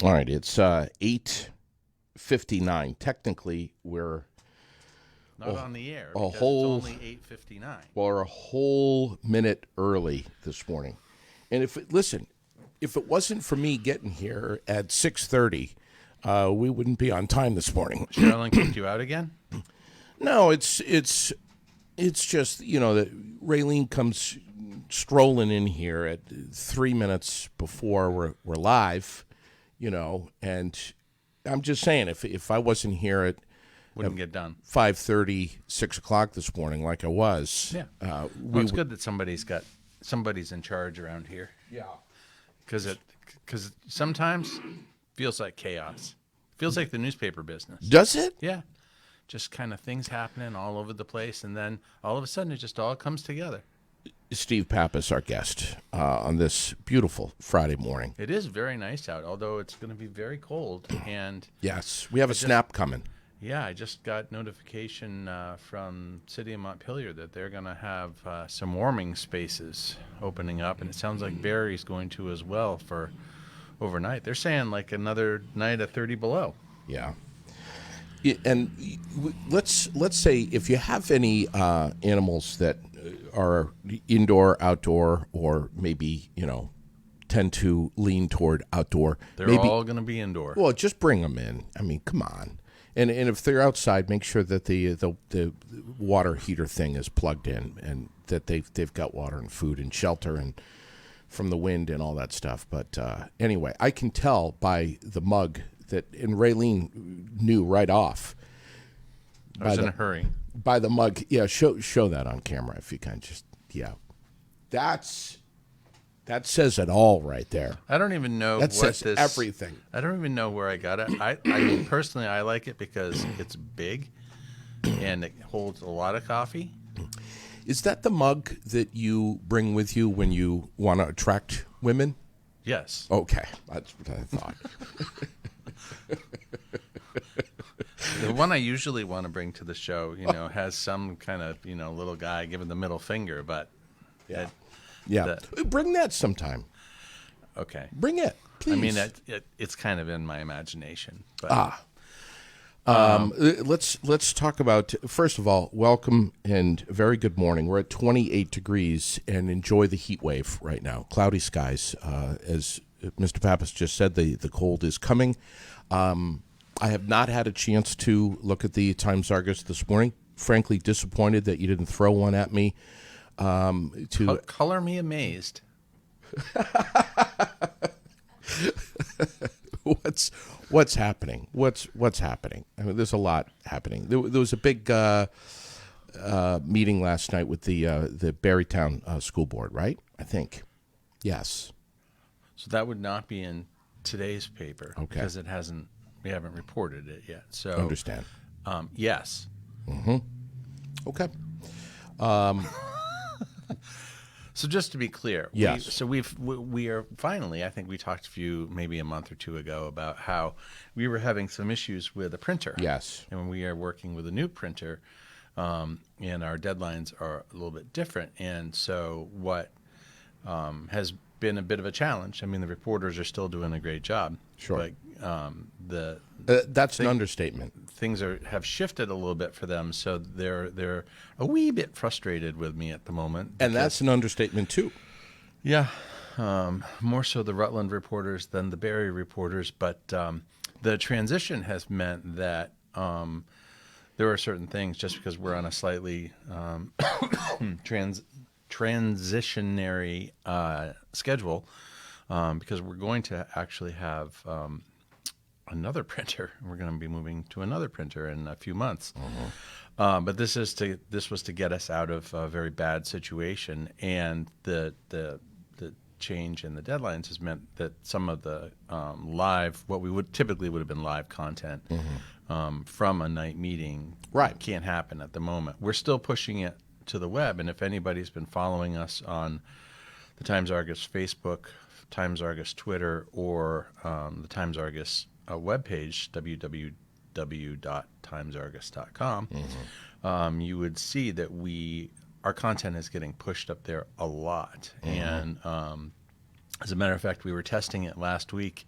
All right, it's 8:59. Technically, we're Not on the air a because whole it's only 8:59. we're a whole minute early this morning. And if it wasn't for me getting here at 6:30, we wouldn't be on time this morning. Sherilyn kicked you out again? No, it's just that Raylene comes strolling in here at 3 minutes before we're live, and I'm just saying if I wasn't here at Wouldn't get done. 5:30, 6 o'clock this morning like I was, Yeah. Well, it's good that somebody's in charge around here. yeah. Because sometimes feels like chaos. Feels like the newspaper business. Does it? Yeah. Just kind of things happening all over the place, and then all of a sudden it just all comes together. Steve Pappas, our guest on this beautiful Friday morning. It is very nice out, although it's going to be very cold. And Yes, we have a snap coming. yeah, I just got notification from City of Montpelier that they're going to have some warming spaces opening up, and it sounds like Barry's going to as well for overnight. They're saying like another night of 30 below. Yeah. And let's say if you have any animals that are indoor, outdoor, or maybe tend to lean toward outdoor, They're maybe all going to be indoor. well, just bring them in. I mean, come on. And if they're outside, make sure that the water heater thing is plugged in and that they've got water and food and shelter and from the wind and all that stuff. But anyway, I can tell by the mug and Raylene knew right off. I was in a hurry. By the mug, yeah. Show that on camera if you can. Just that says it all right there. I don't even know That what says this. everything. I don't even know where I got it. I mean, personally, I like it because it's big and it holds a lot of coffee. Is that the mug that you bring with you when you want to attract women? Yes. Okay, that's what I thought. The one I usually want to bring to the show, has some kind of, little guy giving the middle finger, but Yeah. Yeah, bring that sometime. Okay. Bring it, please. I mean, it's kind of in my imagination. But. Let's talk about, first of all, welcome and very good morning. We're at 28 degrees and enjoy the heat wave right now. Cloudy skies. As Mr. Pappas just said, the cold is coming. I have not had a chance to look at the Times-Argus this morning. Frankly, disappointed that you didn't throw one at me. Color me amazed. What's happening? What's happening? I mean, there's a lot happening. There was a big meeting last night with the Barrytown School Board, right? I think. Yes. So that would not be in today's paper, Okay. because we haven't reported it yet. So Understand. Yes. Okay. So just to be clear, Yes. we are finally, I think we talked to you maybe a month or two ago about how we were having some issues with a printer. Yes. And when we are working with a new printer, and our deadlines are a little bit different. And so what has been a bit of a challenge, I mean, the reporters are still doing a great job. Sure. But That's an understatement. things have shifted a little bit for them, so they're a wee bit frustrated with me at the moment. And that's an understatement, too. Yeah, more so the Rutland reporters than the Barrie reporters, but the transition has meant that there are certain things, just because we're on a slightly transitionary schedule, because we're going to actually have another printer. We're going to be moving to another printer in a few months. But this was to get us out of a very bad situation, and the change in the deadlines has meant that some of the what we would typically have been live content from a night meeting can't happen at the moment. We're still pushing it to the web, and if anybody's been following us on the Times-Argus Facebook, Times-Argus Twitter, or the Times-Argus webpage, www.timesargus.com, you would see that our content is getting pushed up there a lot. And as a matter of fact, we were testing it last week,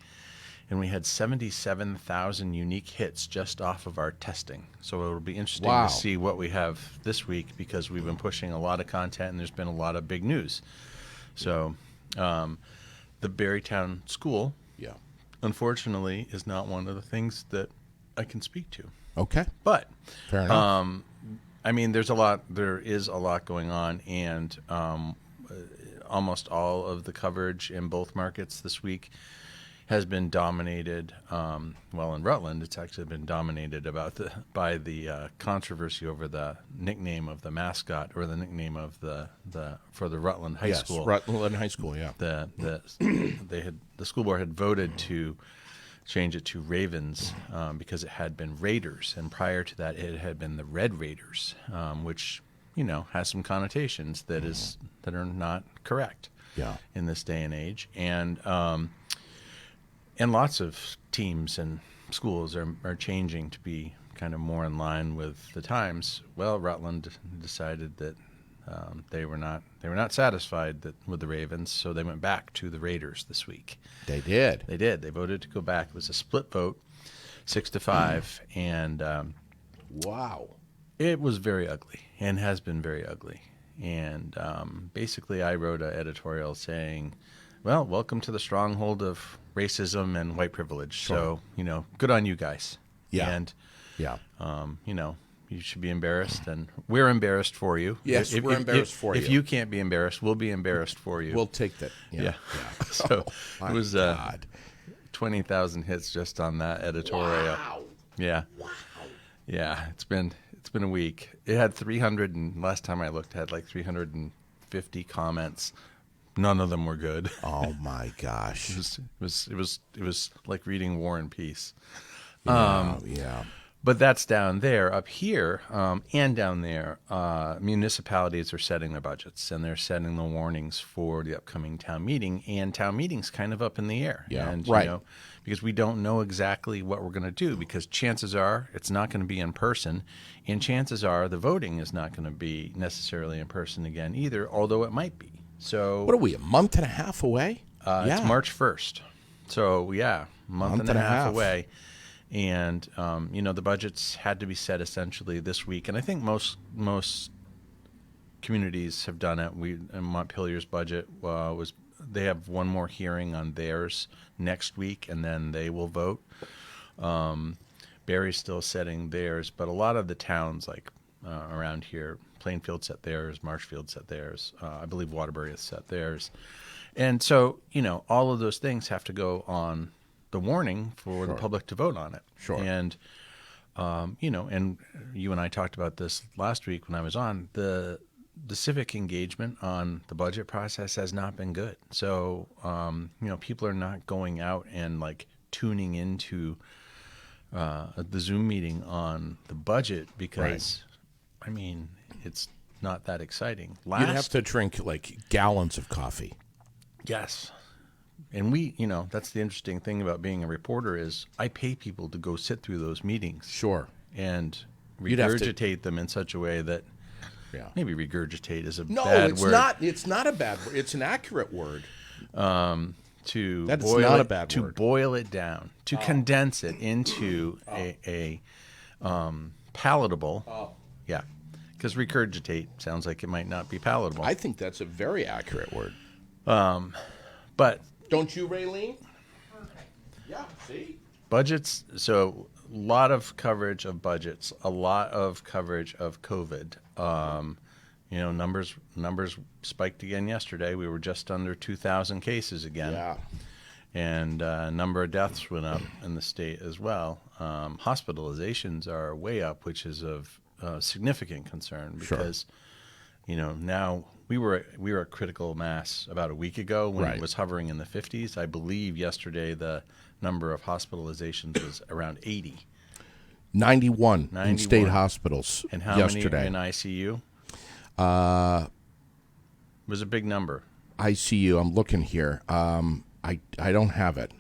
and we had 77,000 unique hits just off of our testing. So it'll be interesting Wow. to see what we have this week, because we've been pushing a lot of content and there's been a lot of big news. So the Barrytown School, Yeah. unfortunately, is not one of the things that I can speak to. Okay. But Fair enough. I mean, there is a lot going on, and almost all of the coverage in both markets this week has been dominated. Well, in Rutland, it's actually been dominated by the controversy over the nickname of the mascot, or the nickname of for the Rutland High School. Rutland High School. Yeah. The school board had voted to change it to Ravens because it had been Raiders, and prior to that, it had been the Red Raiders, which has some connotations that are not correct. Yeah. In this day and age, and lots of teams and schools are changing to be kind of more in line with the times. Well, Rutland decided that they were not satisfied with the Ravens, so they went back to the Raiders this week. They did. They voted to go back. It was a split vote, 6-5, and Wow. it was very ugly and has been very ugly. And basically, I wrote an editorial saying, well, welcome to the stronghold of racism and white privilege. Sure. So, good on you guys. Yeah. And, Yeah. you should be embarrassed, and we're embarrassed for you. Yes, we're embarrassed for you. If you can't be embarrassed, we'll be embarrassed for you. We'll take that. Yeah. Yeah. So My it was God. 20,000 hits just on that editorial. Wow. Yeah. Wow. Yeah, it's been a week. It had 300, and last time I looked, it had like 350 comments. None of them were good. Oh my gosh. It was like reading War and Peace. Yeah. But that's down there. Up here, and down there, municipalities are setting their budgets, and they're setting the warnings for the upcoming town meeting. And town meeting's kind of up in the air. Yeah, And, right. Because we don't know exactly what we're going to do, because chances are it's not going to be in person, and chances are the voting is not going to be necessarily in person again either, although it might be. So What are we, a month and a half away? It's March 1st. So, yeah, month and a half away. And, the budgets had to be set essentially this week. And I think most communities have done it. Montpelier's budget they have one more hearing on theirs next week, and then they will vote. Barry's still setting theirs, but a lot of the towns like around here, Plainfield set theirs, Marshfield set theirs, I believe Waterbury has set theirs. And so, all of those things have to go on the warning for the public to vote on it. Sure. And, and you and I talked about this last week when I was on, the civic engagement on the budget process has not been good. So, people are not going out and like tuning into the Zoom meeting on the budget because, it's not that exciting. You'd have to drink like gallons of coffee. Yes. And that's the interesting thing about being a reporter is I pay people to go sit through those meetings. Sure. And You'd have to- regurgitate them in such a way that maybe regurgitate is a No, bad it's word. not. It's not a bad word. It's an accurate word. To That's boil not it, a bad to word. boil it down, to condense it into a palatable. Yeah. Because regurgitate sounds like it might not be palatable. I think that's a very accurate word. But Don't you, Raylene? Yeah, see? budgets, so a lot of coverage of budgets, a lot of coverage of COVID. Numbers spiked again yesterday. We were just under 2,000 cases again. Yeah. And number of deaths went up in the state as well. Hospitalizations are way up, which is of significant concern because, now we were at critical mass about a week ago when Right. it was hovering in the 50s. I believe yesterday the number of hospitalizations was around 80. 91 in 91. state hospitals And how yesterday. many in ICU? It was a big number. ICU, I'm looking here. I don't have it.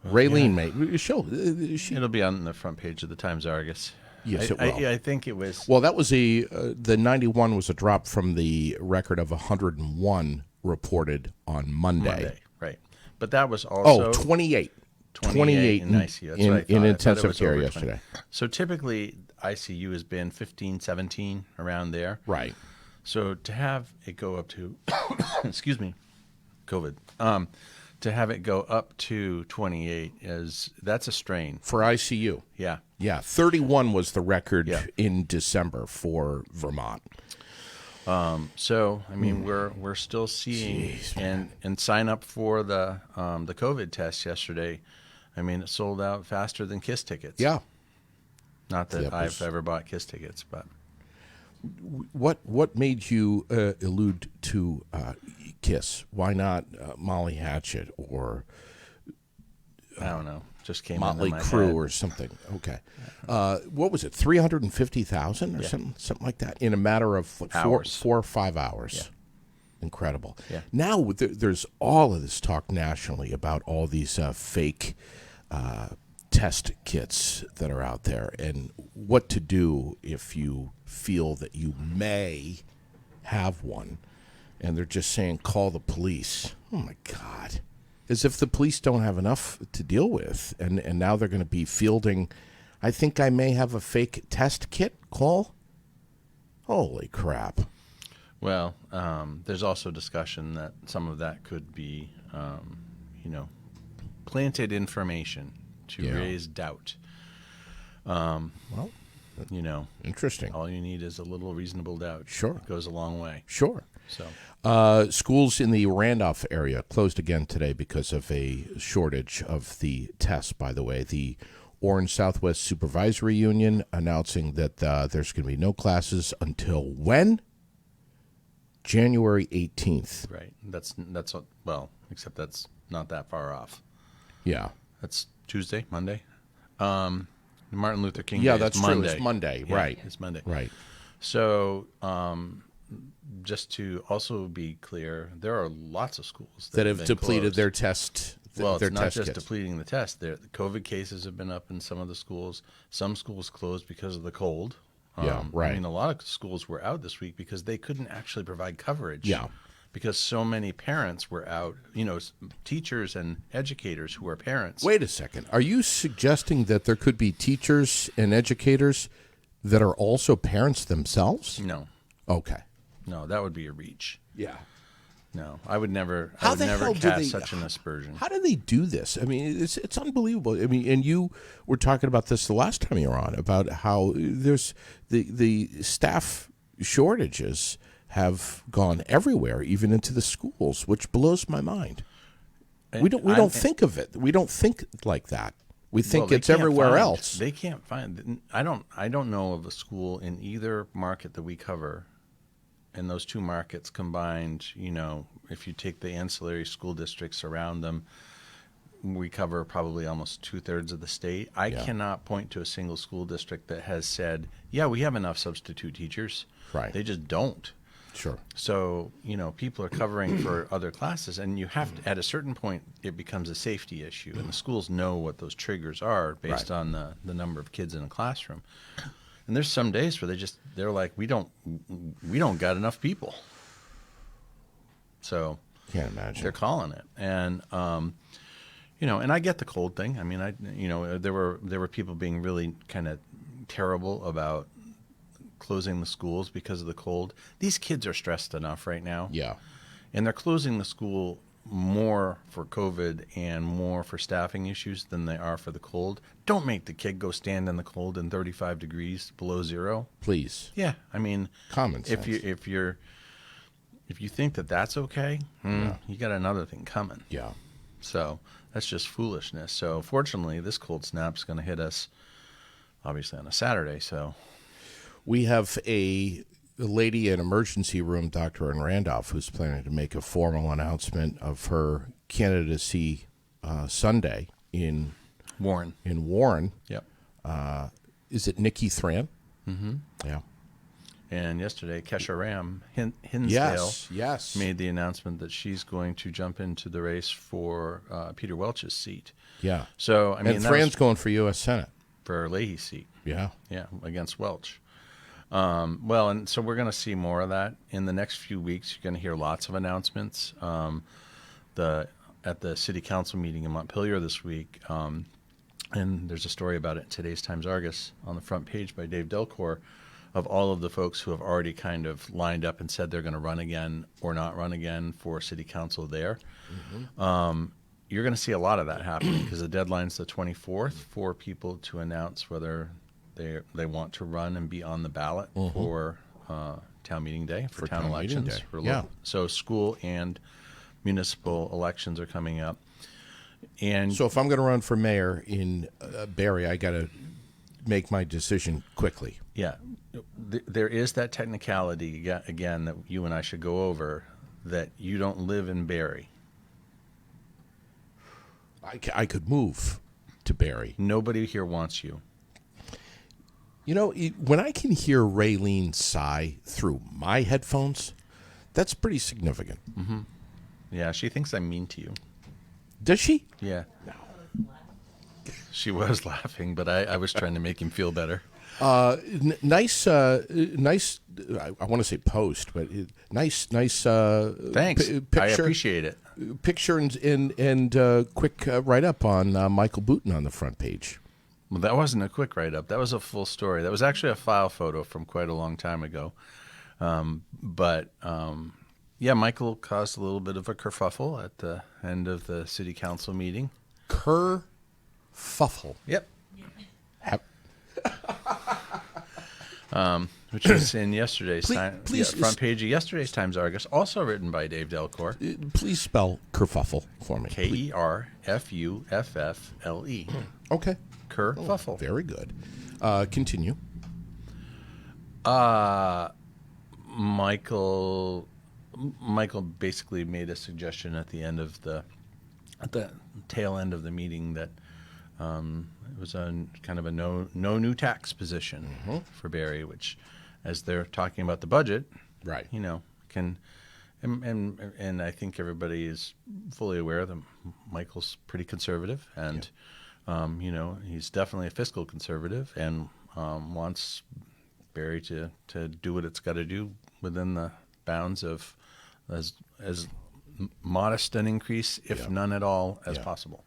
Raylene, mate. She It'll be on the front page of the Times Argus. Yes, it will. I think it was. Well, that was the 91 was a drop from the record of 101 reported on Monday. Right. But that was Oh, also 28. 28 in ICU. That's what I thought. in I thought it intensive was care over yesterday. 20. So typically ICU has been 15, 17, around there. Right. So to have it go up to, excuse me, COVID, to have it go up to 28 that's a strain. For ICU. Yeah. Yeah, 31 was the record Yeah. in December for Vermont. So I mean, we're still seeing. Jeez, and sign up for the COVID test yesterday. I mean, it sold out faster than KISS tickets. Yeah. Not that Yep, I've ever bought KISS tickets, but What made you allude to KISS? Why not Molly Hatchet or I don't know. Just came Motley into my Crue head. or something? Okay. What was it? 350,000 or something like that in a matter of like Hours. 4 or 5 hours. Yeah. Incredible. Yeah. Now there's all of this talk nationally about all these fake test kits that are out there and what to do if you feel that you may have one. And they're just saying, call the police. Oh, my God. As if the police don't have enough to deal with. And now they're going to be fielding, I think I may have a fake test kit call. Holy crap. Well, there's also discussion that some of that could be, planted information to Yeah. raise doubt. Well, interesting. All you need is a little reasonable doubt. Sure. It goes a long way. Sure. So, Schools in the Randolph area closed again today because of a shortage of the tests, by the way. The Orange Southwest Supervisory Union announcing that there's going to be no classes until when? January 18th. right. Except that's not that far off. Yeah. That's Tuesday, Monday. Martin Luther King Yeah, Day that's is true. Monday. It's Monday, Yeah, right. It's Monday. Right. So, just to also be clear, there are lots of schools That have been depleted closed. their test. Well, their it's not test just kits. depleting the test. The COVID cases have been up in some of the schools. Some schools closed because of the cold. Yeah, right. I mean, a lot of schools were out this week because they couldn't actually provide coverage. Yeah. Because so many parents were out, teachers and educators who are parents. Wait a second. Are you suggesting that there could be teachers and educators that are also parents themselves? No, Okay. that would be a reach. Yeah. No, I would never. How I would the never hell do cast they- such an aspersion. How do they do this? I mean, it's unbelievable. I mean, and you were talking about this the last time you were on, about how there's the staff shortages have gone everywhere, even into the schools, which blows my mind. We don't think of it. We don't think like that. We think they it's can't everywhere find- else. They can't find. I don't know of a school in either market that we cover. And those two markets combined, if you take the ancillary school districts around them, we cover probably almost 2/3 of the state. I cannot point to a single school district that has said, yeah, we have enough substitute teachers. Right. They just don't. Sure. So, people are covering for other classes, and you have to, at a certain point, it becomes a safety issue, and the schools know what those triggers are based on the number of kids in a classroom. And there's some days where they're like, we don't got enough people. So Can't imagine. they're calling it. And, and I get the cold thing. I mean, there were people being really kind of terrible about closing the schools because of the cold. These kids are stressed enough right now. Yeah. And they're closing the school more for COVID and more for staffing issues than they are for the cold. Don't make the kid go stand in the cold in 35 degrees below zero. Please. Yeah, I mean, Common sense. if you think that that's okay, you got another thing coming. Yeah. So that's just foolishness. So fortunately, this cold snap's going to hit us obviously on a Saturday. So We have a lady in emergency room, doctor in Randolph, who's planning to make a formal announcement of her candidacy Sunday in Warren. Warren. Yep. Is it Nikki Thran? Mm-hmm. Yeah. And yesterday, Kesha Ram Hinsdale Yes. made the announcement that she's going to jump into the race for Peter Welch's seat. Yeah. So I mean, And that Thran's was going for U.S. Senate. for Leahy's seat. Yeah. Yeah, against Welch. And so we're going to see more of that in the next few weeks. You're going to hear lots of announcements. The at the city council meeting in Montpelier this week, and there's a story about it in today's Times-Argus on the front page by Dave Delcourt, of all of the folks who have already kind of lined up and said they're going to run again or not run again for city council there. You're going to see a lot of that happening because the deadline's the 24th for people to announce whether they want to run and be on the ballot for town meeting day, for town elections. So school and municipal elections are coming up. And So if I'm going to run for mayor in Barre, I got to make my decision quickly. yeah, there is that technicality, again, that you and I should go over, that you don't live in Barre. I could move to Barre. Nobody here wants you. You know, when I can hear Raylene sigh through my headphones, that's pretty significant. Yeah, she thinks I'm mean to you. Does she? Yeah. No. She was laughing, but I was trying to make him feel better. Nice. I want to say post, but nice. Thanks. Picture, I appreciate it. Picture and quick write up on Michael Booten on the front page. Well, that wasn't a quick write-up. That was a full story. That was actually a file photo from quite a long time ago. Yeah, Michael caused a little bit of a kerfuffle at the end of the city council meeting. Kerfuffle. Yep. Which was in yesterday's front page of yesterday's Times-Argus, also written by Dave Delcourt. Please spell kerfuffle for me. Kerfuffle. Okay. Kerfuffle. Very good. Continue. Michael basically made a suggestion at the tail end of the meeting that it was a kind of a no new tax position for Barre, which, as they're talking about the budget, Right. You know, can and I think everybody is fully aware that Michael's pretty conservative, and you know, he's definitely a fiscal conservative, and wants Barre to do what it's got to do within the bounds of as modest an increase, if none at all, as possible.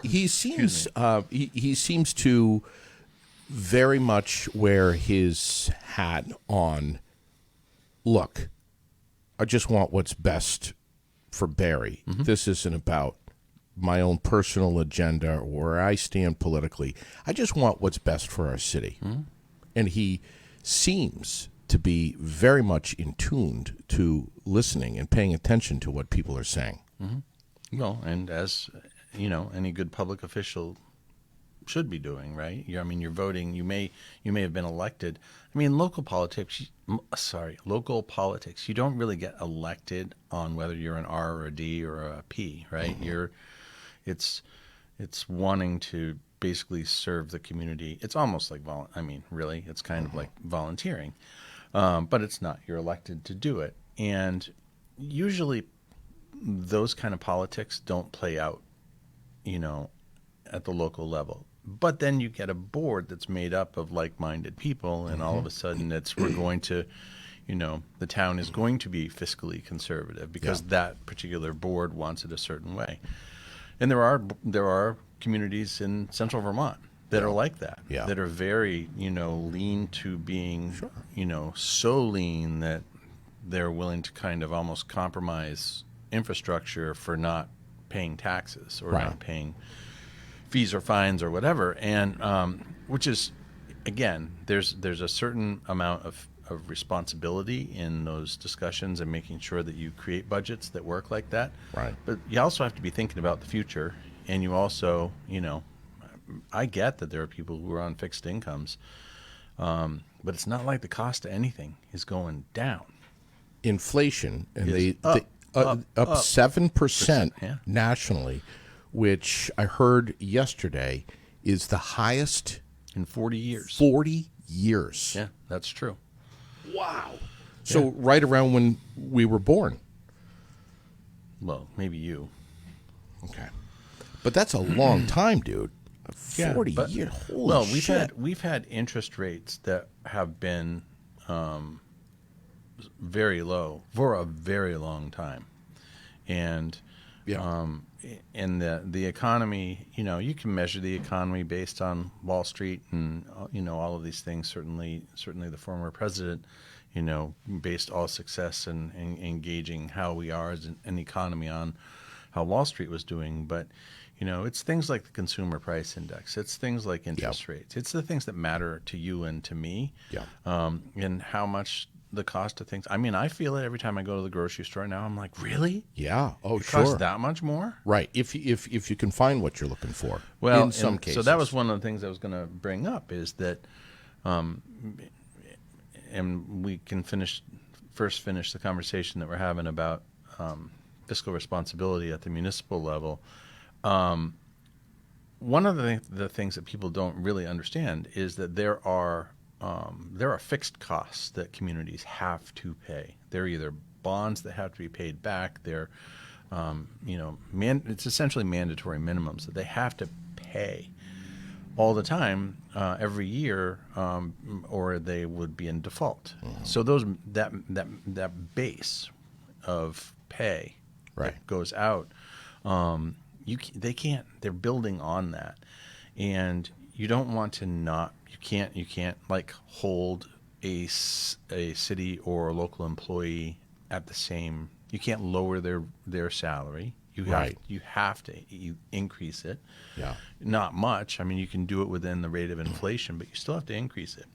He seems he seems to very much wear his hat on. Look, I just want what's best for Barre. This isn't about my own personal agenda or where I stand politically. I just want what's best for our city. And he seems to be very much in tuned to listening and paying attention to what people are saying. Well, and as you know, any good public official should be doing, right? I mean, you're voting. You may have been elected. I mean, local politics. Local politics. You don't really get elected on whether you're an R or a D or a P, right? It's wanting to basically serve the community. It's almost like really, it's kind of like volunteering, but it's not. You're elected to do it, and usually those kind of politics don't play out, you know, at the local level. But then you get a board that's made up of like-minded people, and all of a sudden we're going to, you know, the town is going to be fiscally conservative because that particular board wants it a certain way. And there are communities in central Vermont that are like that, that are very, you know, lean to being, you know, so lean that they're willing to kind of almost compromise infrastructure for not paying taxes or not paying fees or fines or whatever, and which is, again, there's a certain amount of responsibility in those discussions and making sure that you create budgets that work like that. Right. But you also have to be thinking about the future, and you also, you know, I get that there are people who are on fixed incomes, but it's not like the cost of anything is going down. Inflation, and up 7% nationally, which I heard yesterday is the highest in 40 years. 40 years. Yeah, that's true. Wow. So right around when we were born. Well, maybe you. Okay. But that's a long time, dude. 40 years. Holy shit. We've had interest rates that have been very low for a very long time. And Yeah. and the economy, you can measure the economy based on Wall Street and all of these things. Certainly the former president, based all success and engaging how we are as an economy on how Wall Street was doing. But it's things like the consumer price index. It's things like interest rates. It's the things that matter to you and to me. Yeah. And how much the cost of things. I mean, I feel it every time I go to the grocery store now. I'm like, really? Yeah. Oh, It sure. costs that much more? Right. If you can find what you're looking for. Well, in some cases. so that was one of the things I was going to bring up is that, and we can finish the conversation that we're having about fiscal responsibility at the municipal level. One of the things that people don't really understand is that there are fixed costs that communities have to pay. They're either bonds that have to be paid back. They're it's essentially mandatory minimums that they have to pay all the time, every year, or they would be in default. Mm-hmm. So that base of pay that goes out, they can't. They're building on that, and you don't want to not. You can't like hold a city or a local employee at the same. You can't lower their salary. You have to increase it. Yeah. Not much. I mean, you can do it within the rate of inflation, but you still have to increase it.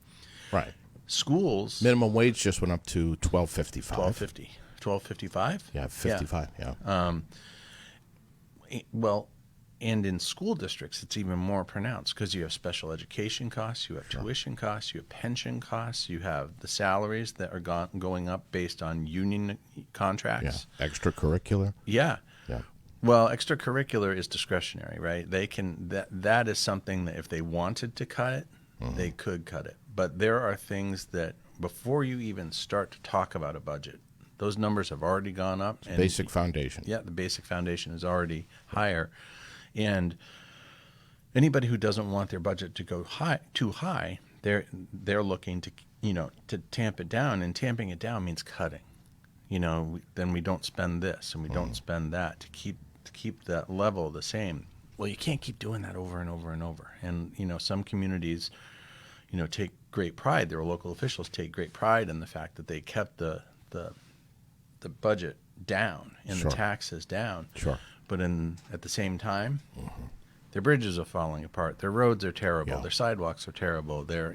Right. Schools. Minimum wage just went up to $12.55. $12.55. Yeah, 55. Yeah. Well, and in school districts, it's even more pronounced because you have special education costs, you have tuition costs, you have pension costs, you have the salaries that are going up based on union contracts. Yeah. Extracurricular. Yeah. Yeah. Well, extracurricular is discretionary, right? They can that is something that if they wanted to cut it, they could cut it. But there are things that before you even start to talk about a budget, those numbers have already gone up. And basic foundation. Yeah, the basic foundation is already higher. And anybody who doesn't want their budget to go too high, they're looking to tamp it down, and tamping it down means cutting. Then we don't spend this and we don't spend that to keep that level the same. Well, you can't keep doing that over and over and over. And some communities, take great pride. Their local officials take great pride in the fact that they kept the budget down and the taxes down. Sure. But at the same time, their bridges are falling apart. Their roads are terrible. Yeah. Their sidewalks are terrible. They're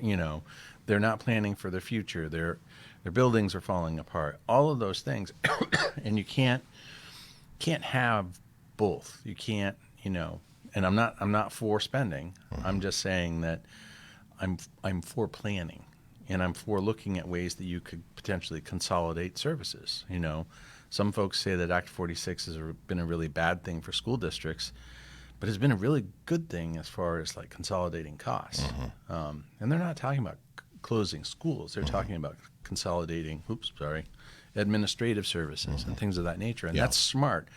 not planning for their future. Their buildings are falling apart. All of those things, and you can't have both. You can't, And I'm not for spending. I'm just saying that I'm for planning, and I'm for looking at ways that you could potentially consolidate services. Some folks say that Act 46 has been a really bad thing for school districts, but it's been a really good thing as far as like consolidating costs. And they're not talking about closing schools. They're talking about consolidating, administrative services and things of that nature. And that's smart.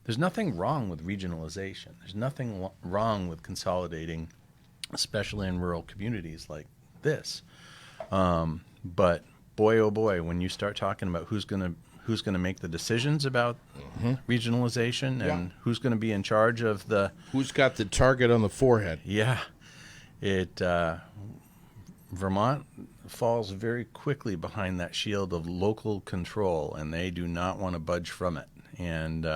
There's nothing wrong with regionalization. There's nothing wrong with consolidating, especially in rural communities like this. But boy, oh boy, when you start talking about who's going to make the decisions about regionalization and who's going to be in charge of who's got the target on the forehead. Yeah. Vermont falls very quickly behind that shield of local control, and they do not want to budge from it. And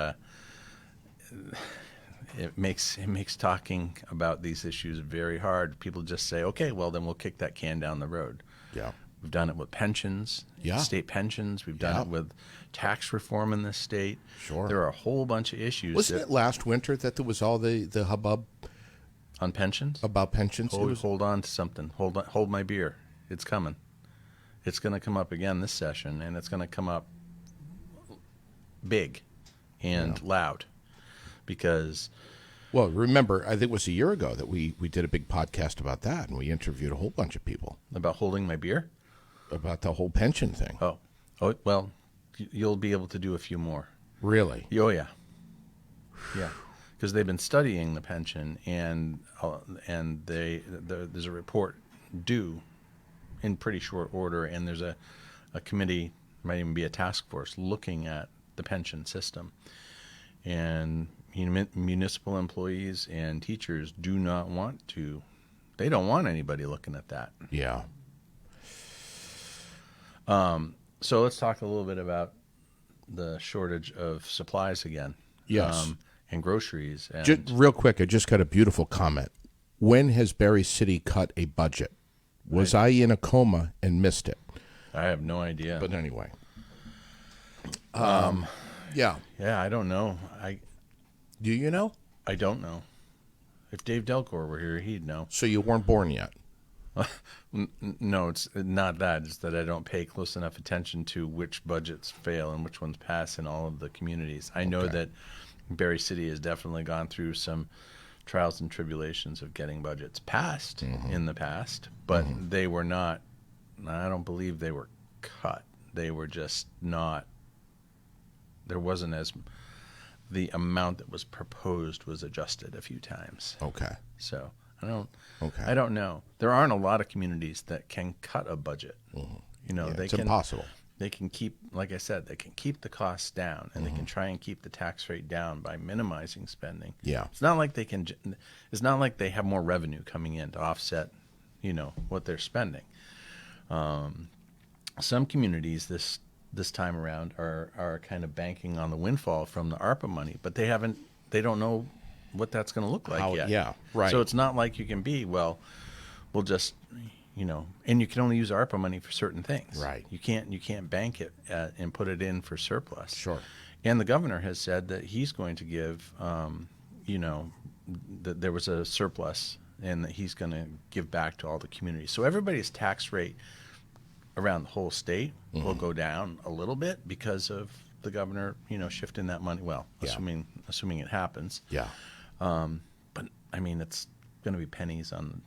it makes talking about these issues very hard. People just say, okay, well, then we'll kick that can down the road. Yeah. We've done it with pensions, state pensions. We've done it with tax reform in this state. Sure. There are a whole bunch of issues. Wasn't it last winter that there was all the hubbub on pensions? About pensions? Hold on to something. Hold my beer. It's coming. It's going to come up again this session, and it's going to come up big and loud because... Well, remember, I think it was a year ago that we did a big podcast about that, and we interviewed a whole bunch of people. About holding my beer? About the whole pension thing. Oh, well, you'll be able to do a few more. Really? Oh, yeah. Yeah, because they've been studying the pension, and there's a report due in pretty short order, and there's a committee, might even be a task force, looking at the pension system. And municipal employees and teachers do not want to. They don't want anybody looking at that. Yeah. So let's talk a little bit about the shortage of supplies again. Yes. And groceries. And Just, real quick, I just got a beautiful comment. When has Barre City cut a budget? Was I in a coma and missed it? I have no idea. But anyway. Yeah. Yeah, I don't know. Do you know? I don't know. If Dave Delcor were here, he'd know. So you weren't born yet? No, it's not that. It's that I don't pay close enough attention to which budgets fail and which ones pass in all of the communities. I know that Barre City has definitely gone through some trials and tribulations of getting budgets passed in the past, but they were not, I don't believe they were cut. They were just not, there wasn't as, the amount that was proposed was adjusted a few times. Okay. So I don't know. There aren't a lot of communities that can cut a budget. You know, it's impossible. They can keep, like I said, they can keep the costs down, and they can try and keep the tax rate down by minimizing spending. Yeah. It's not like they can. It's not like they have more revenue coming in to offset, you know, what they're spending. Some communities this time around are kind of banking on the windfall from the ARPA money, but they don't know what that's going to look like yet. Yeah, right. So it's not like you can be, well, we'll just, you know, and you can only use ARPA money for certain things. Right. You can't bank it and put it in for surplus. Sure. And the governor has said that he's going to give, you know, that there was a surplus and that he's going to give back to all the communities. So everybody's tax rate around the whole state will go down a little bit because of the governor, you know, shifting that money. Well, assuming it happens. Yeah. But I mean, it's going to be pennies on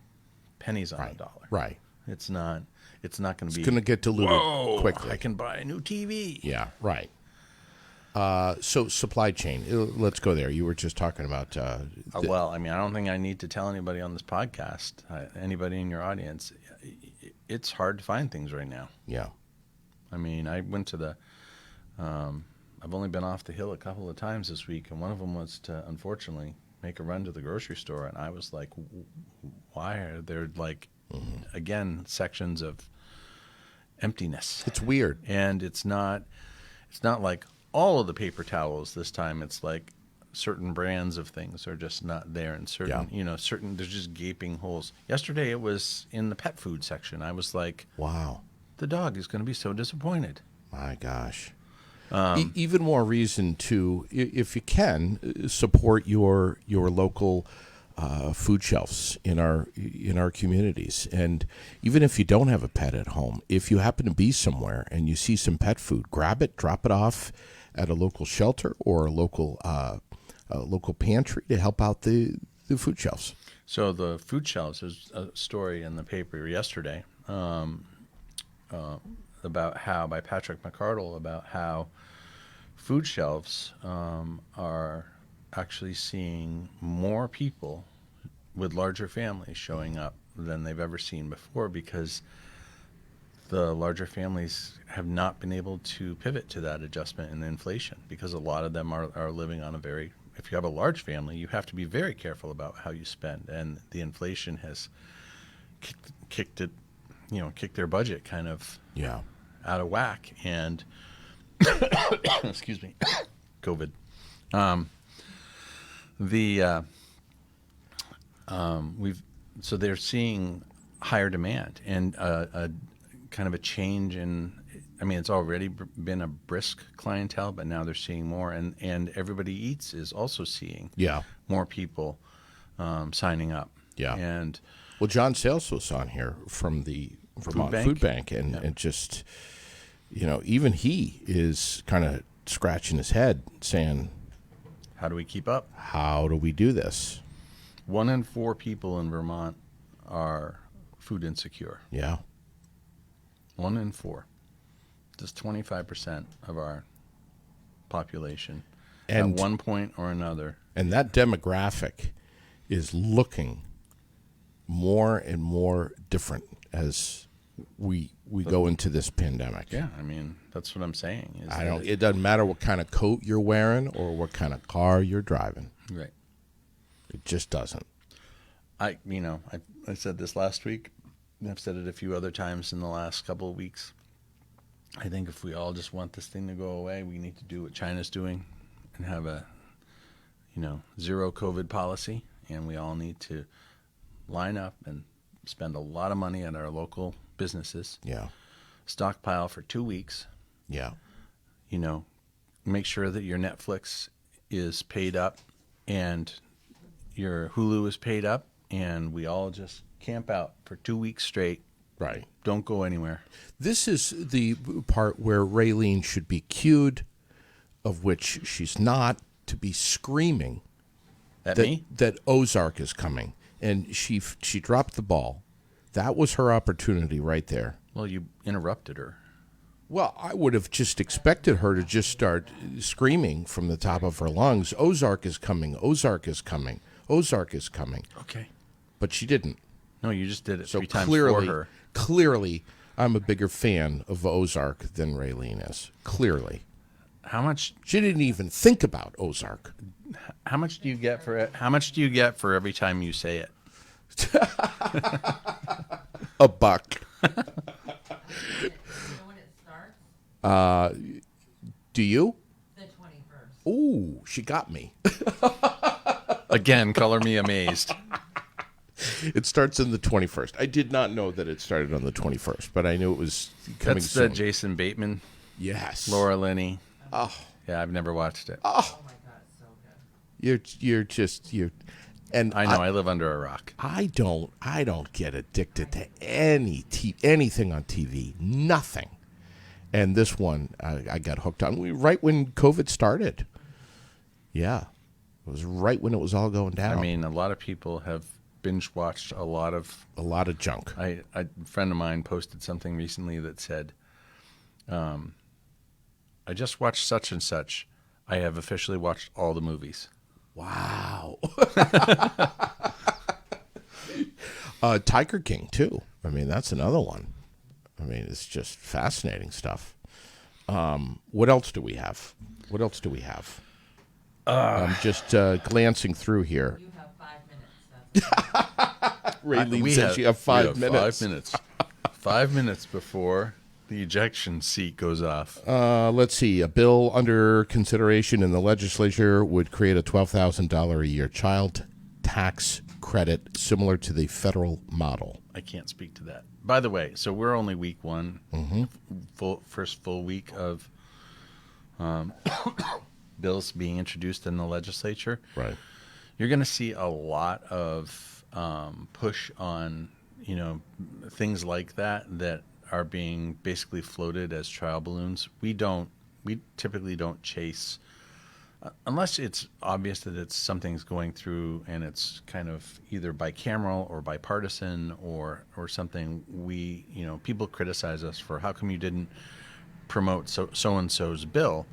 the dollar. Right. It's not going to be. It's going to get diluted quickly. I can buy a new TV. Yeah. Right. So supply chain. Let's go there. You were just talking about. Well, I mean, I don't think I need to tell anybody on this podcast, anybody in your audience, it's hard to find things right now. Yeah. I mean, I went to the. I've only been off the hill a couple of times this week, and one of them was to, unfortunately, make a run to the grocery store, and I was like, why are there, like, again, sections of emptiness? It's weird. And it's not like all of the paper towels this time. It's like certain brands of things are just not there, and certain, there's just gaping holes. Yesterday it was in the pet food section. I was like, wow, the dog is going to be so disappointed. My gosh. Even more reason to, if you can, support your local food shelves in our communities. And even if you don't have a pet at home, if you happen to be somewhere and you see some pet food, grab it, drop it off at a local shelter or a local pantry to help out the food shelves. So the food shelves, there's a story in the paper yesterday about how, by Patrick McCardle, about how food shelves are actually seeing more people with larger families showing up than they've ever seen before, because the larger families have not been able to pivot to that adjustment in the inflation, because a lot of them are living on if you have a large family, you have to be very careful about how you spend, and the inflation has kicked their budget kind of out of whack. And excuse me, COVID. So they're seeing higher demand and a kind of a change in. I mean, it's already been a brisk clientele, but now they're seeing more, and Everybody Eats is also seeing more people signing up. Yeah. And well, John Sales was on here from the Vermont Food Bank, and just, even he is kind of scratching his head saying, how do we keep up? How do we do this? 1 in 4 people in Vermont are food insecure. Yeah. 1 in 4. Just 25% of our population at one point or another. And that demographic is looking more and more different as we go into this pandemic. Yeah, I mean, that's what I'm saying. Is I that don't. It doesn't matter what kind of coat you're wearing or what kind of car you're driving. Right. It just doesn't. I said this last week. I've said it a few other times in the last couple of weeks. I think if we all just want this thing to go away, we need to do what China's doing and have a, zero COVID policy. And we all need to line up and spend a lot of money at our local businesses. Yeah. Stockpile for 2 weeks. Yeah. Make sure that your Netflix is paid up and your Hulu is paid up, and we all just camp out for 2 weeks straight. Right. Don't go anywhere. This is the part where Raylene should be cued, of which she's not, to be screaming that Ozark is coming. And she dropped the ball. That was her opportunity right there. Well, you interrupted her. Well, I would have just expected her to just start screaming from the top of her lungs, Ozark is coming, Ozark is coming, Ozark is coming. Okay. But she didn't. No, you just did it So 3 times for her. Clearly, I'm a bigger fan of Ozark than Raylene is. Clearly. How much She didn't even think about Ozark. How much do you get for it? How much do you get for every time you say it? A buck. You know when it starts? Do you? The 21st. Ooh, she got me. Again, color me amazed. It starts on the 21st. I did not know that it started on the 21st, but I knew it was coming That's soon. the Jason Bateman, Yes. Laura Linney. Oh, Yeah, I've never watched it. Oh my God, it's so good. you're and I know. I live under a rock. I don't get addicted to anything on TV. Nothing. And this one I got hooked on right when COVID started. Yeah. It was right when it was all going down. I mean, a lot of people have binge watched a lot of junk. A friend of mine posted something recently that said, I just watched such and such. I have officially watched all the movies. Wow. Tiger King, too. I mean, that's another one. I mean, it's just fascinating stuff. What else do we have? I'm just glancing through here. You have 5 minutes. That's Raylene says you have 5 minutes. 5 minutes. 5 minutes before the ejection seat goes off. Let's see. A bill under consideration in the legislature would create a $12,000 a year child tax credit similar to the federal model. I can't speak to that. By the way, so we're only week 1, first full week of bills being introduced in the legislature. Right. You're going to see a lot of push on, things like that are being basically floated as trial balloons. We typically don't chase, unless it's obvious that it's something's going through and it's kind of either bicameral or bipartisan or something. People criticize us for how come you didn't promote so-and-so's bill.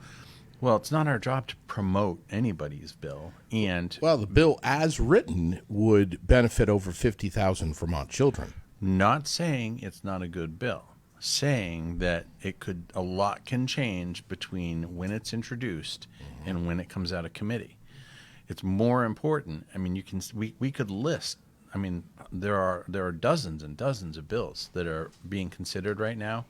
Well, it's not our job to promote anybody's bill. And Well, the bill as written would benefit over 50,000 Vermont children. not saying it's not a good bill, saying that a lot can change between when it's introduced and when it comes out of committee. It's more important. I mean, we could list. I mean, there are dozens and dozens of bills that are being considered right now.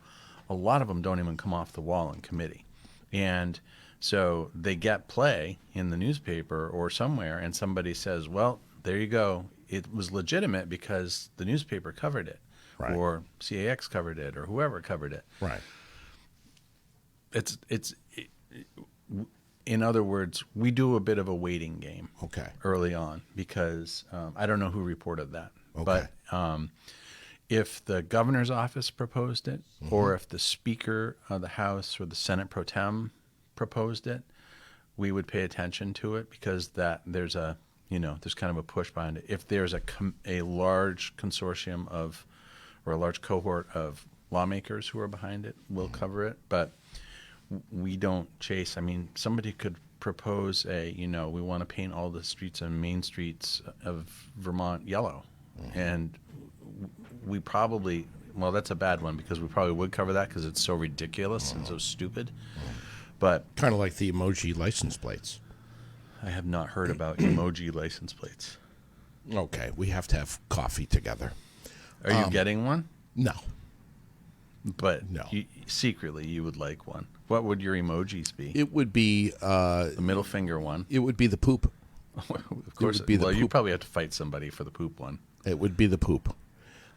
A lot of them don't even come off the wall in committee, and so they get play in the newspaper or somewhere, and somebody says, "Well, there you go. It was legitimate because the newspaper covered it, Right. or CAX covered it, or whoever covered it." Right. In other words, we do a bit of a waiting game. Okay. Early on, because I don't know who reported that, Okay. but if the governor's office proposed it, or if the Speaker of the House or the Senate Pro Tem proposed it, we would pay attention to it because there's kind of a push behind it. If there's a large consortium or a large cohort of lawmakers who are behind it, we'll cover it, but we don't chase. I mean, somebody could propose we want to paint all the streets and main streets of Vermont yellow. And we probably, well, that's a bad one because we probably would cover that because it's so ridiculous and so stupid. But Kind of like the emoji license plates. I have not heard about emoji license plates. Okay, we have to have coffee together. Are you getting one? No. But No. Secretly, you would like one. What would your emojis be? It would be The middle finger one. it would be the poop. Of course. would be the Well, you poop. probably have to fight somebody for the poop one. It would be the poop.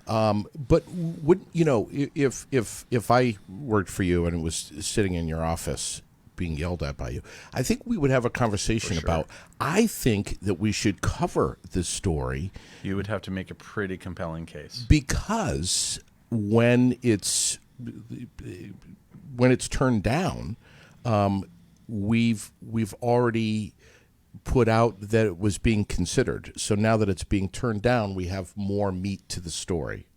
But would if I worked for you and was sitting in your office being yelled at by you, I think we would have a conversation about. I think that we should cover this story You would have to make a pretty compelling case. because when it's turned down, we've already put out that it was being considered. So now that it's being turned down, we have more meat to the story.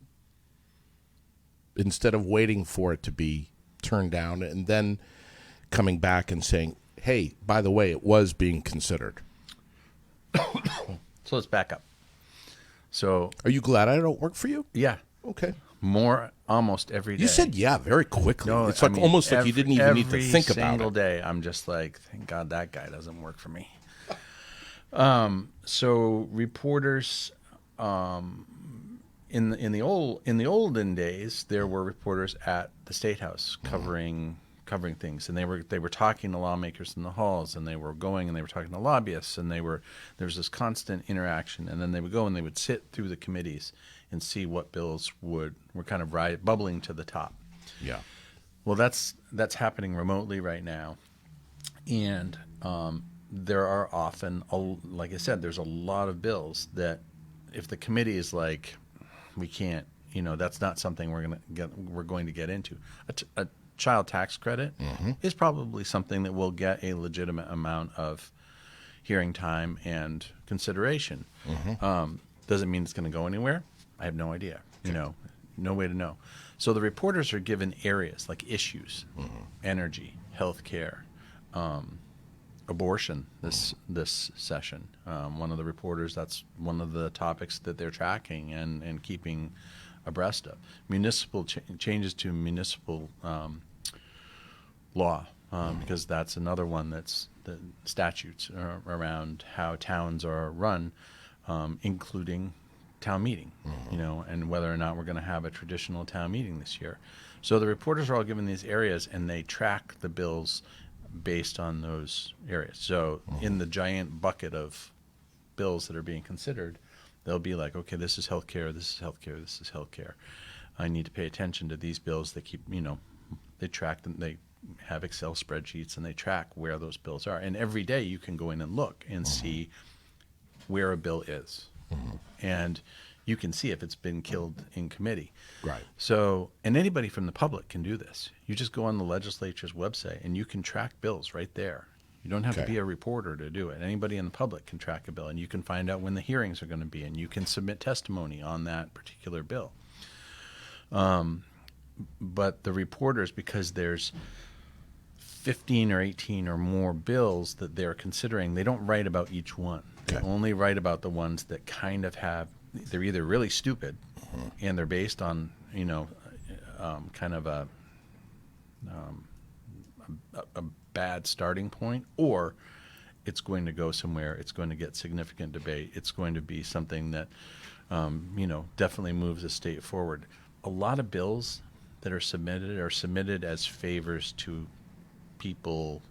Instead of waiting for it to be turned down and then coming back and saying, hey, by the way, it was being considered. So let's back up. So, Are you glad I don't work for you? yeah, Okay. more almost every day. You said yeah very quickly. No, it's I like mean, almost like you didn't even need to think every about single it. day, I'm just like, thank God that guy doesn't work for me. So reporters, in the olden days, there were reporters at the State House covering things, and they were talking to lawmakers in the halls, and they were going and they were talking to lobbyists, and there was this constant interaction, and then they would go and they would sit through the committees and see what bills were kind of bubbling to the top. Yeah. Well, that's happening remotely right now, and there are often, like I said, there's a lot of bills that if the committee is like, we can't, that's not something we're going to get into. A child tax credit is probably something that will get a legitimate amount of hearing time and consideration. Does it mean it's going to go anywhere? I have no idea. No way to know. So the reporters are given areas like issues, energy, healthcare, abortion. This session, one of the reporters, that's one of the topics that they're tracking and keeping abreast of. Municipal changes to municipal law, because that's another one that's the statutes around how towns are run, including town meeting, and whether or not we're going to have a traditional town meeting this year. So the reporters are all given these areas, and they track the bills based on those areas. So in the giant bucket of bills that are being considered, they'll be like, okay, this is healthcare, this is healthcare, this is healthcare. I need to pay attention to these bills. They keep, they track them. They have Excel spreadsheets, and they track where those bills are. And every day you can go in and look and see where a bill is. And you can see if it's been killed in committee. Right. So, and anybody from the public can do this. You just go on the legislature's website and you can track bills right there. You don't have to Okay. be a reporter to do it. Anybody in the public can track a bill, and you can find out when the hearings are going to be, and you can submit testimony on that particular bill. But the reporters, because there's 15 or 18 or more bills that they're considering, they don't write about each one. They Okay. only write about the ones that kind of have, they're either really stupid and they're based on, kind of a bad starting point, or it's going to go somewhere, it's going to get significant debate, it's going to be something that, definitely moves the state forward. A lot of bills that are submitted as favors to people,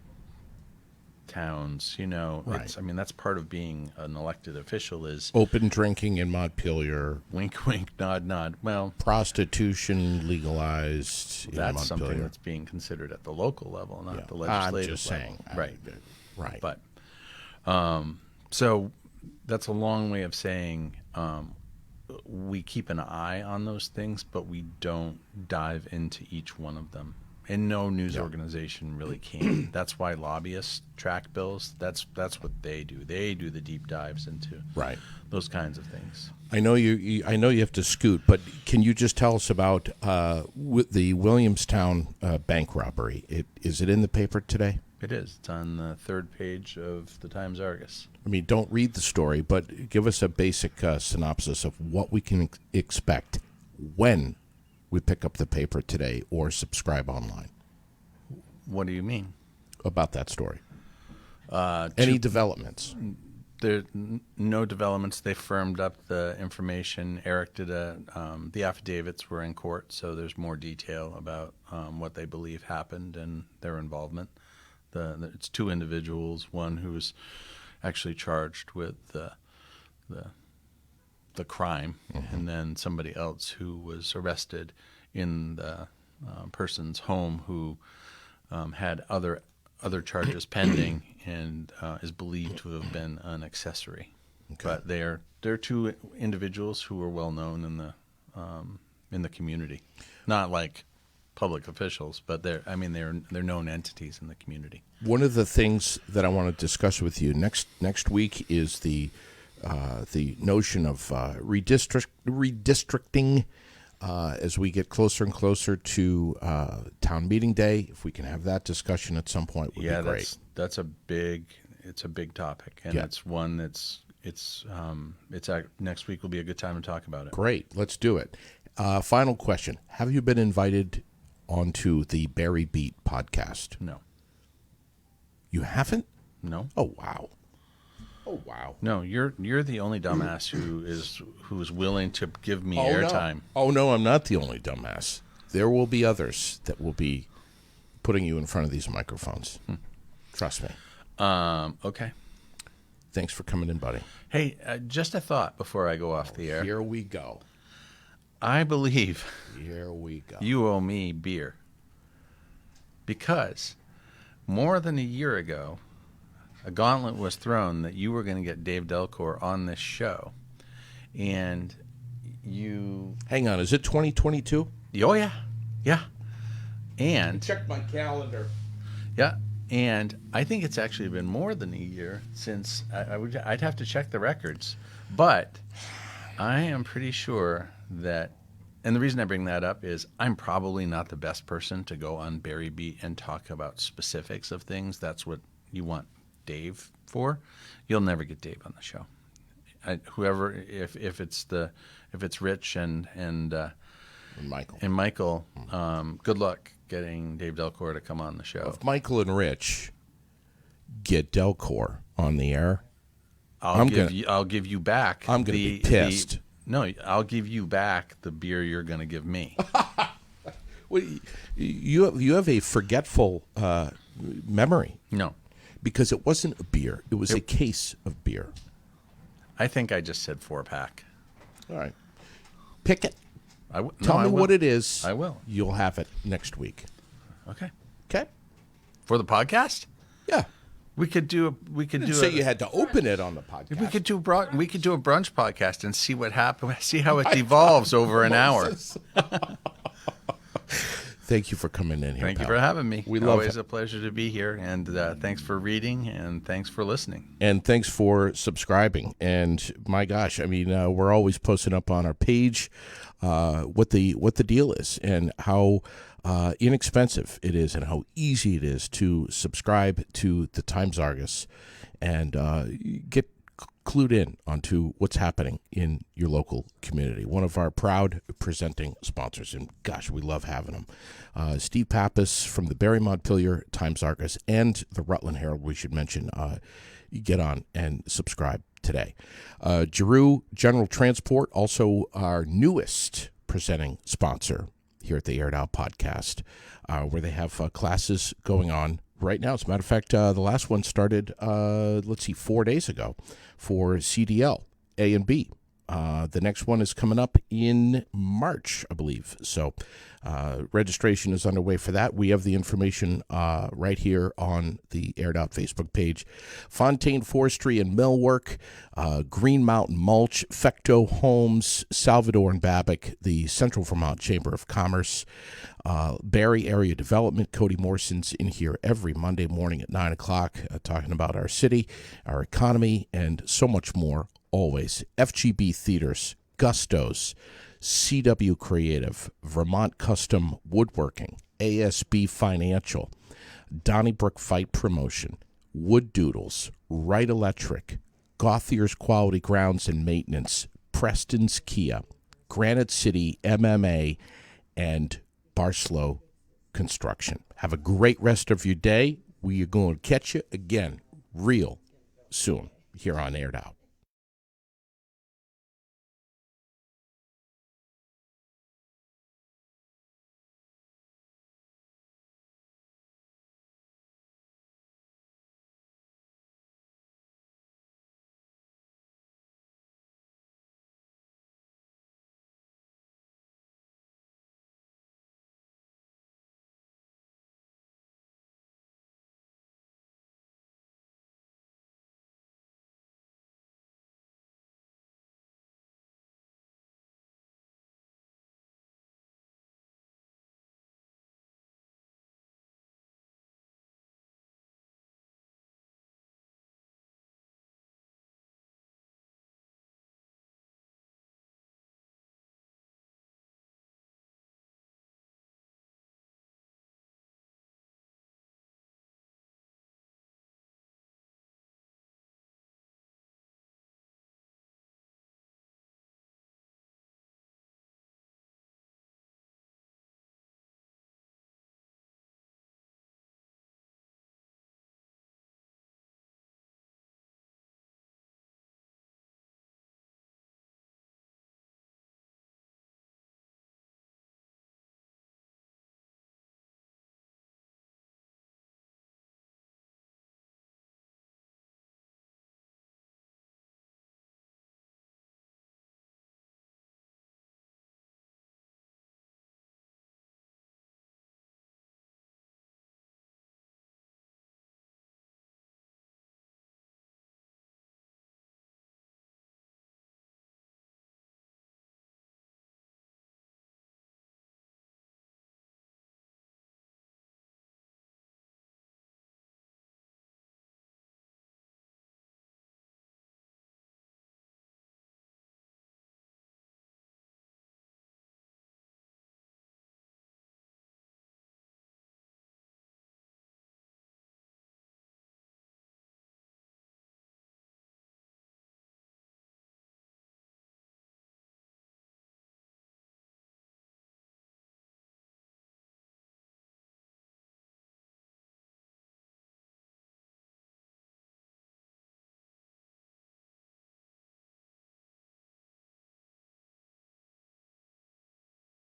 towns, Right. that's part of being an elected official is Open drinking in Montpelier, wink, wink, nod, nod. Well, prostitution legalized in that's something Montpelier. that's being considered at the local level, not Yeah. the legislative I'm just level. saying. Right. Right. But so that's a long way of saying we keep an eye on those things, but we don't dive into each one of them. And no news organization really can. That's why lobbyists track bills. That's what they do. They do the deep dives into Right. those kinds of things. I know I know you have to scoot, but can you just tell us about the Williamstown bank robbery? Is it in the paper today? It is. It's on the third page of the Times-Argus. I mean, don't read the story, but give us a basic synopsis of what we can expect when would pick up the paper today or subscribe online What do you mean? about that story? Any developments? There no developments. They firmed up the information. Eric did the affidavits were in court, so there's more detail about what they believe happened and their involvement. It's two individuals, one who's actually charged with the crime, and then somebody else who was arrested in the person's home who had other charges pending and is believed to have been an accessory. Okay. But they're two individuals who are well known in the community, not like public officials, but they're known entities in the community. One of the things that I want to discuss with you next week is the notion of redistricting as we get closer and closer to town meeting day. If we can have that discussion at some point, would be great. That's a big topic, and it's one that's next week will be a good time to talk about it. Great, let's do it. Final question: have you been invited onto the Barry Beat podcast? No. You haven't? No. Oh wow. Oh wow! No, you're the only dumbass who's willing to give me airtime. Oh no, I'm not the only dumbass. There will be others that will be putting you in front of these microphones. Trust me. Okay. Thanks for coming in, buddy. Hey, just a thought before I go off the air. Here we go. I believe. Here we go. You owe me beer because more than a year ago, a gauntlet was thrown that you were going to get Dave Delcourt on this show, and you... Hang on, is it 2022? Oh, yeah. And... Check my calendar. Yeah, and I think it's actually been more than a year since... I'd have to check the records, but I am pretty sure that... And the reason I bring that up is I'm probably not the best person to go on Barry Beat and talk about specifics of things. That's what you want Dave for. You'll never get Dave on the show. Whoever, if it's Rich and Michael, good luck getting Dave Delcourt to come on the show. If Michael and Rich get Delcourt on the air, I'll give you back. I'm going to be pissed. No, I'll give you back the beer you're going to give me. Well, you have a forgetful memory. No. Because it wasn't a beer. It was a case of beer. I think I just said 4-pack. All right. Pick it. Tell me what it is. I will. You'll have it next week. Okay. Okay? For the podcast? Yeah. We could do say you had to open it on the podcast. We could do a brunch podcast and see what happens. See how it devolves over an hour. Thank you for coming in here. Thank you for having me. We love Always a pleasure to be here, and thanks for reading, and thanks for listening. And thanks for subscribing. And my gosh, I mean, we're always posting up on our page what the deal is and how inexpensive it is and how easy it is to subscribe to the Times-Argus and get clued in onto what's happening in your local community. One of our proud presenting sponsors, and gosh, we love having them. Steve Pappas from the Barre Montpelier Times-Argus and the Rutland Herald, we should mention. You get on and subscribe today. Giroux General Transport, also our newest presenting sponsor here at the Aired Out Podcast, where they have classes going on right now. As a matter of fact, the last one started, 4 days ago for CDL A and B. The next one is coming up in March, I believe. So registration is underway for that. We have the information right here on the Aired Out Facebook page. Fontaine Forestry and Millwork, Green Mountain Mulch, Fecto Homes, Salvador and Babbitt, the Central Vermont Chamber of Commerce, Barre Area Development. Cody Morson's in here every Monday morning at 9 o'clock talking about our city, our economy, and so much more. Always. FGB Theaters, Gustos, CW Creative, Vermont Custom Woodworking, ASB Financial, Donnybrook Fight Promotion, Wood Doodles, Wright Electric, Gauthier's Quality Grounds and Maintenance, Preston's Kia, Granite City MMA, and Barslow Construction. Have a great rest of your day. We are going to catch you again real soon here on Aired Out.